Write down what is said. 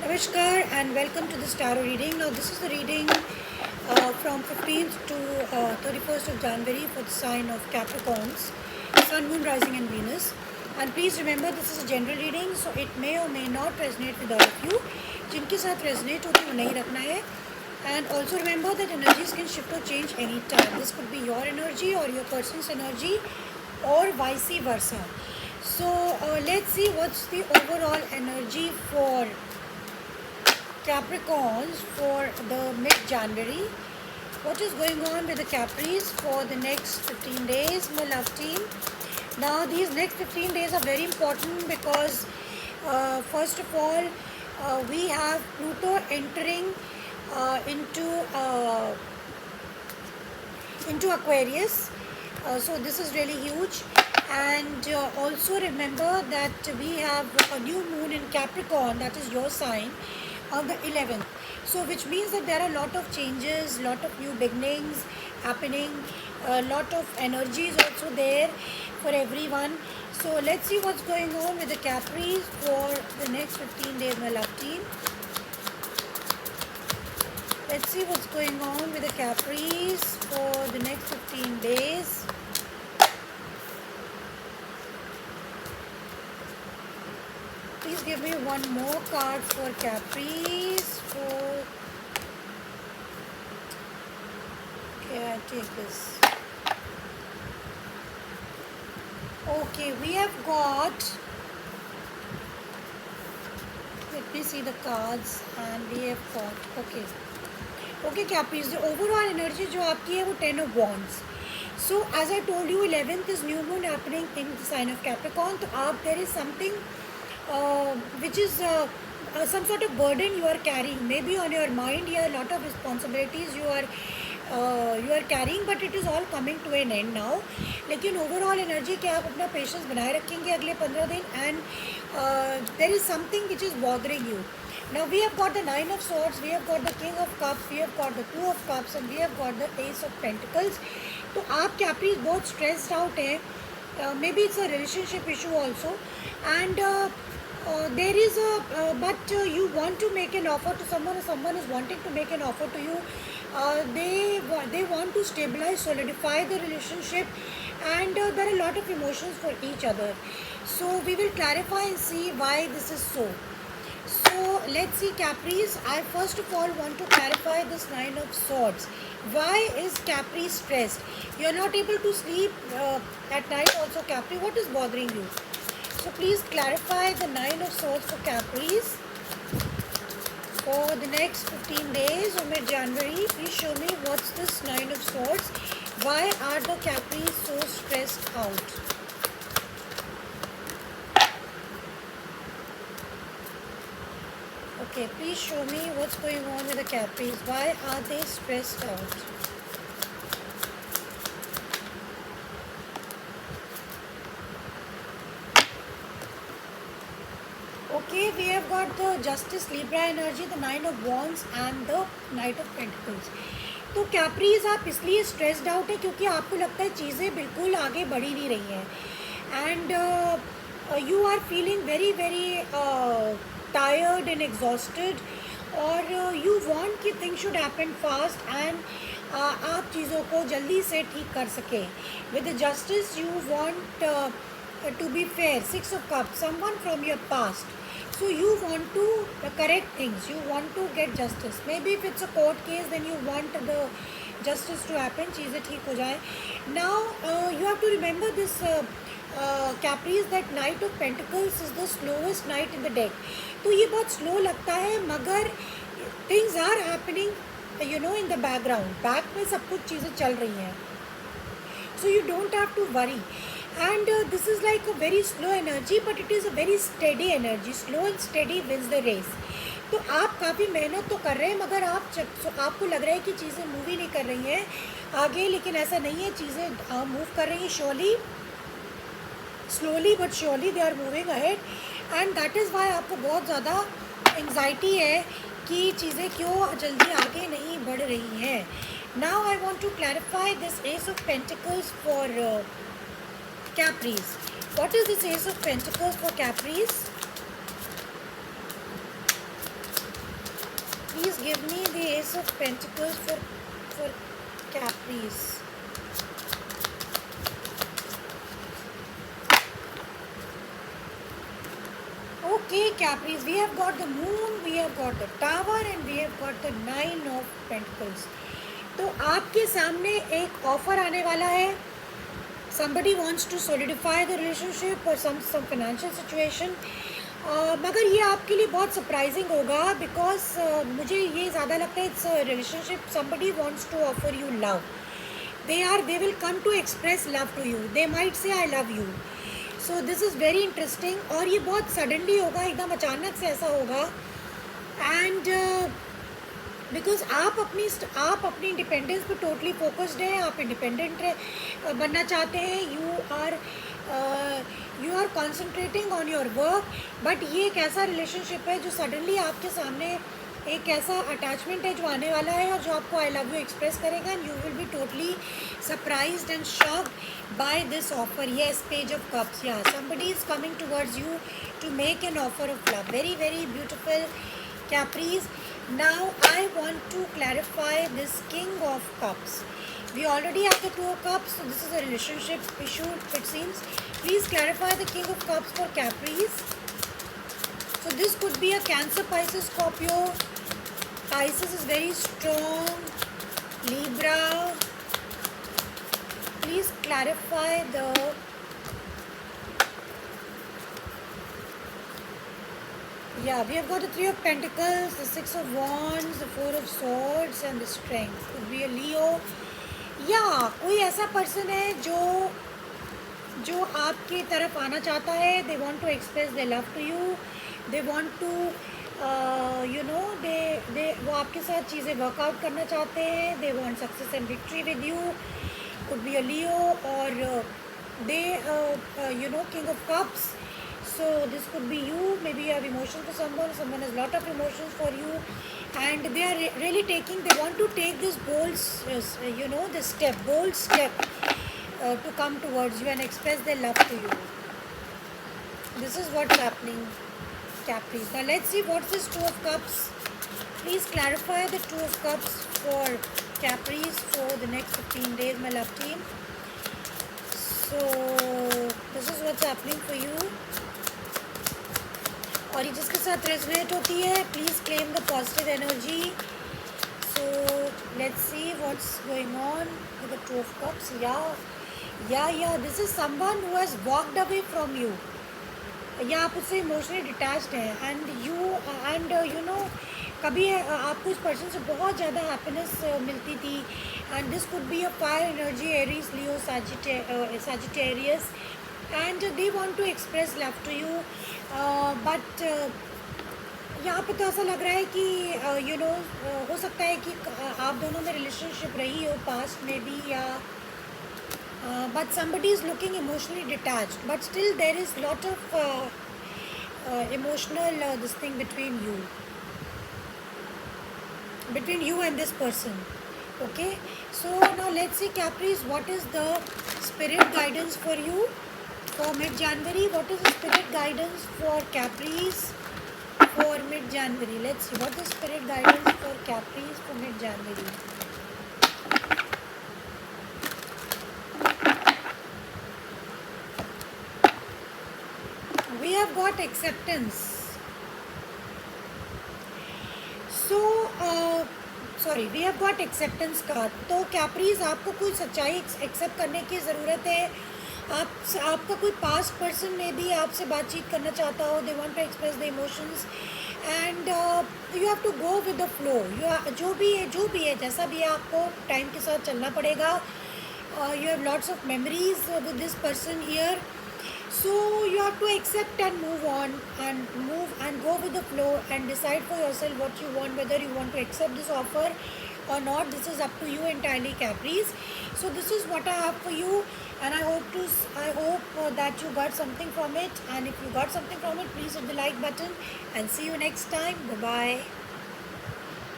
Namaskar and welcome to this tarot reading. Now, this is the reading from 15th to 31st of January for the sign of Capricorns, Sun, Moon, Rising, and Venus. And please remember, this is a general reading, so it may or may not resonate with all of you. जिनके साथ resonate होती है वो नहीं रखना है. And also remember that energies can shift or change anytime. This could be your energy or your person's energy or vice versa. So let's see what's the overall energy for Capricorns for the mid-January. What is going on with the Capris for the next 15 days, my love team? Now, these next 15 days are very important because, first of all, we have Pluto entering into Aquarius. So this is really huge. And also remember that we have a new moon in Capricorn, that is your sign, on the 11th. So which means that there are a lot of changes, lot of new beginnings happening, a lot of energies also there for everyone. So let's see what's going on with the Capris for the next 15 days, my love team. Let's see what's going on with the Capris for the next 15 days. Please give me one more card for Capris. Okay, I'll take this. Okay, we have got, let me see the cards, and we have got, okay Capris, the overall energy जो आपकी है वो 10 of Wands. So as I told you, 11th is new moon happening in the sign of Capricorn. So आप, there is something which is some sort of burden you are carrying, maybe on your mind. Here, a lot of responsibilities you are carrying, but it is all coming to an end now. लेकिन overall energy कि आप अपना patience बनाए रखेंगे अगले 15 दिन, and there is something which is bothering you. Now we have got the 9 of Swords, we have got the King of Cups, we have got the 2 of Cups, and we have got the Ace of Pentacles. तो आप capris बहुत stressed out हैं. Maybe it's a relationship issue also, and there is but you want to make an offer to someone, or someone is wanting to make an offer to you. They want to stabilize, solidify the relationship, and there are a lot of emotions for each other. So we will clarify and see why this is so. So let's see, Capris. I first of all want to clarify this 9 of Swords. Why is Capri stressed? You are not able to sleep at night also, Capri. What is bothering you? So please clarify the 9 of Swords for Capris for the next 15 days or mid-January. Please show me what's this 9 of Swords. Why are the Capris so stressed out? Okay, please show me what's going on with the Capris. Why are they stressed out? Okay, we have got the Justice, Libra energy, the 9 of Wands and the Knight of Pentacles. तो capris आप इसलिए stressed out है क्योंकि आपको लगता है चीज़ें बिल्कुल आगे बढ़ ही नहीं रही हैं, and you are feeling very very tired and exhausted, और you want कि things should happen fast, and आप चीज़ों को जल्दी से ठीक कर सकें. With the Justice, you want to be fair. 6 of Cups, someone from your past. So you want to correct things. You want to get justice. Maybe if it's a court case, then you want the justice to happen. चीज़ें ठीक हो जाए. Now you have to remember this Capris, that Knight of Pentacles is the slowest knight in the deck. तो ये बहुत slow लगता है, मगर things are happening in the background. Back में सब कुछ चीज़ें चल रही हैं. So you don't have to worry, and this is like a very slow energy, but it is a very steady energy. Slow and steady wins the race. तो आप काफ़ी मेहनत तो कर रहे हैं, मगर आपको लग रहा है कि चीज़ें मूव ही नहीं कर रही हैं आगे, लेकिन ऐसा नहीं है. चीज़ें मूव कर रही हैं surely, slowly but surely they are moving ahead, and that is why आपको बहुत ज़्यादा एंग्जाइटी है कि चीज़ें क्यों जल्दी आगे नहीं बढ़ रही हैं. Now I want to clarify this ace of pentacles for Capris. What is this Ace of Pentacles for Capris? give me the Ace of Pentacles for Capri's. Okay, Capri's, we have got the Moon, we have got the Tower and we have got the Nine of Pentacles. तो आपके सामने एक offer आने वाला है. Somebody wants to solidify the relationship or some financial situation. मगर ये आपके लिए बहुत सरप्राइजिंग होगा बिकॉज मुझे ये ज़्यादा लगता है it's relationship. somebody wants to offer you love. they will come to express love to you. they might say I love you. so this is very interesting. और ये बहुत सडनली होगा, एकदम अचानक से ऐसा होगा. एंड बिकॉज आप अपनी इंडिपेंडेंस पे टोटली फोकस्ड हैं. आप इंडिपेंडेंट बनना चाहते हैं. You are concentrating on your work. But ये एक ऐसा रिलेशनशिप है जो सडनली आपके सामने एक ऐसा अटैचमेंट है जो आने वाला है और जो आपको आई लव यू एक्सप्रेस करेगा. And you will be totally surprised and shocked by this offer. Yes, page of cups. Yeah somebody is coming towards you to make an offer of love. Very very beautiful, Capri's. Now I want to clarify this King of Cups. We already have the Two of Cups, so this is a relationship issue, it seems. Please clarify the King of Cups for Capri's. So this could be a Cancer, Pisces, Scorpio. Pisces is very strong. Libra. Please clarify the we have got the Three of Pentacles, the Six of Wands, the Four of Swords and the Strength. Could be a Leo. कोई ऐसा person है जो आपकी तरफ आना चाहता है. They want to express their love to you. They want to वो आपके साथ चीज़ें वर्कआउट करना चाहते हैं. They want success and victory with you. Could be a Leo or King of Cups. So this could be you. Maybe you have emotions for someone. Someone has lot of emotions for you, and they are really they want to take this bold step to come towards you and express their love to you. This is what's happening, Capri's. Now let's see what's this Two of Cups. Please clarify the Two of Cups for Capri's for the next 15 days, my love team. So this is what's happening for you. और ये जिसके साथ resonate होती है, please claim the positive energy. So let's see what's going on with the two of cups. Yeah this is someone who has walked away from you. या आप उससे emotionally detached हैं एंड यू नो कभी आपको इस person से बहुत ज़्यादा हैप्पीनेस मिलती थी. And this could be a fire energy, Aries, Leo, Sagittarius. And they want to express love to you, but यहाँ पे तो ऐसा लग रहा है कि हो सकता है कि आप दोनों में रिलेशनशिप रही हो पास्ट में भी, या but somebody is looking emotionally detached, but still there is lot of emotional this thing between you and this person. Okay, so now let's see, Capri's, what is the spirit guidance for you for mid-January? What is the spirit guidance for Capri's for mid-January? Let's see, what is spirit guidance for Capri's for mid-January? We have got acceptance. So we have got acceptance card. तो Capri's, आपको कोई सच्चाई accept करने की ज़रूरत है. आपका कोई पास्ट पर्सन में भी आपसे बातचीत करना चाहता हो. They want to express the emotions and you have to go with the flow. जो भी है जैसा भी है, आपको टाइम के साथ चलना पड़ेगा. You have lots of memories with this person here. So you have to accept and move on and go with the flow and decide for yourself what you want, whether you want to accept this offer or not. This is up to you entirely, Capri's. So this is what I have for you, and I hope that you got something from it. And if you got something from it, please hit the like button and see you next time. Bye bye.